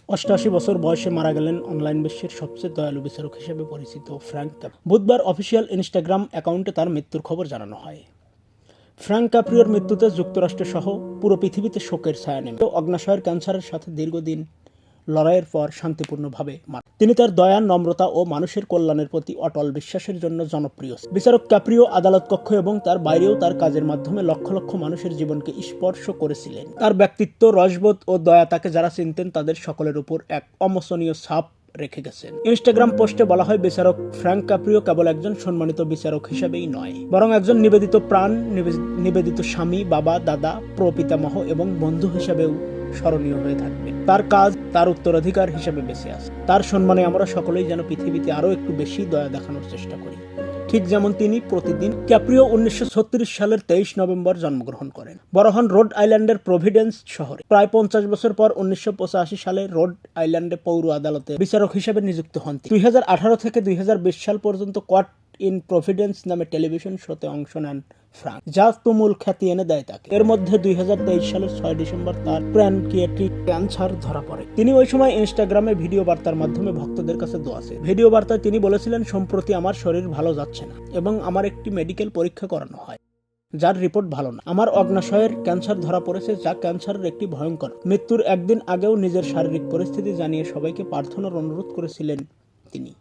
88 বছর বয়সে মারা গেলেন অনলাইন বিশ্বের সবচেয়ে দয়ালু বিচারক হিসেবে পরিচিত ফ্র্যাঙ্ক ক্যাপ্রিও। বুধবার অফিসিয়াল ইনস্টাগ্রাম অ্যাকাউন্টে তার মৃত্যুর খবর জানানো হয়। ফ্র্যাঙ্ক ক্যাপ্রিওর মৃত্যুতে যুক্তরাষ্ট্রসহ পুরো পৃথিবীতে শোকের ছায়া নেমে। অগ্ন্যাশয়ের ক্যান্সারের সাথে দীর্ঘদিন লড়াইয়ের পর শান্তিপূর্ণভাবে মারা। তিনি তার দয়া, নম্রতা ও মানুষের কল্যাণের প্রতি অটল বিশ্বাসের জন্য জনপ্রিয়। বিচারক ক্যাপ্রিও আদালত কক্ষ এবং তার বাইরেও তার কাজের মাধ্যমে লক্ষ লক্ষ মানুষের জীবনকে স্পর্শ করেছিলেন। তার ব্যক্তিত্ব, রসবোধ ও দয়া তাকে যারা চিনতেন তাদের সকলের উপর এক অমোচনীয় ছাপ রেখে গেছেন। ইনস্টাগ্রাম পোস্টে বলা হয়, বিচারক ফ্র্যাঙ্ক ক্যাপ্রিও কেবল একজন সম্মানিত বিচারক হিসেবেই নয়, বরং একজন নিবেদিত প্রাণ, নিবেদিত স্বামী, বাবা, দাদা, প্রপিতামহ এবং বন্ধু হিসেবেও স্মরণীয় হয়ে থাকবে। তার কাজ তার উত্তরাধিকার হিসেবে বেঁচে আছে। তার সম্মানে আমরা সকলেই যেন পৃথিবীতে আরও একটু বেশি দয়া দেখানোর চেষ্টা করি, ঠিক যেমন তিনি প্রতিদিন। ক্যাপ্রিও 1936 সালের 23 নভেম্বর জন্মগ্রহণ করেন। বড় হন রোড আইল্যান্ডের প্রভিডেন্স শহরে। প্রায় 50 বছর পর 1985 সালে রোড আইল্যান্ডে পৌর আদালতে বিচারক হিসেবে নিযুক্ত হন। 2018 থেকে 2020 সাল পর্যন্ত কোয়ার্ট ইন প্রভিডেন্স নামে টেলিভিশন শোতে অংশ নেন ফ্র্যাঙ্ক, যা তুমুল খ্যাতি এনে দেয় তাকে। এর মধ্যে 2023 সালের 6 ডিসেম্বর তার প্যানক্রিয়াটিক ক্যান্সার ধরা পড়ে। তিনি ওই সময় ইনস্টাগ্রামে ভিডিও বার্তার মাধ্যমে ভক্তদের কাছে দোয়া চেয়েছেন। ভিডিও বার্তায় তিনি বলেছিলেন, সম্প্রতি আমার শরীর ভালো যাচ্ছে না এবং আমার একটি মেডিকেল পরীক্ষা করানো হয়, যার রিপোর্ট ভালো না। আমার অগ্ন্যাশয়ের ক্যান্সার ধরা পড়েছে, যা ক্যান্সারের একটি ভয়ঙ্কর। মৃত্যুর একদিন আগেও নিজের শারীরিক পরিস্থিতি জানিয়ে সবাইকে প্রার্থনার অনুরোধ করেছিলেন তিনি।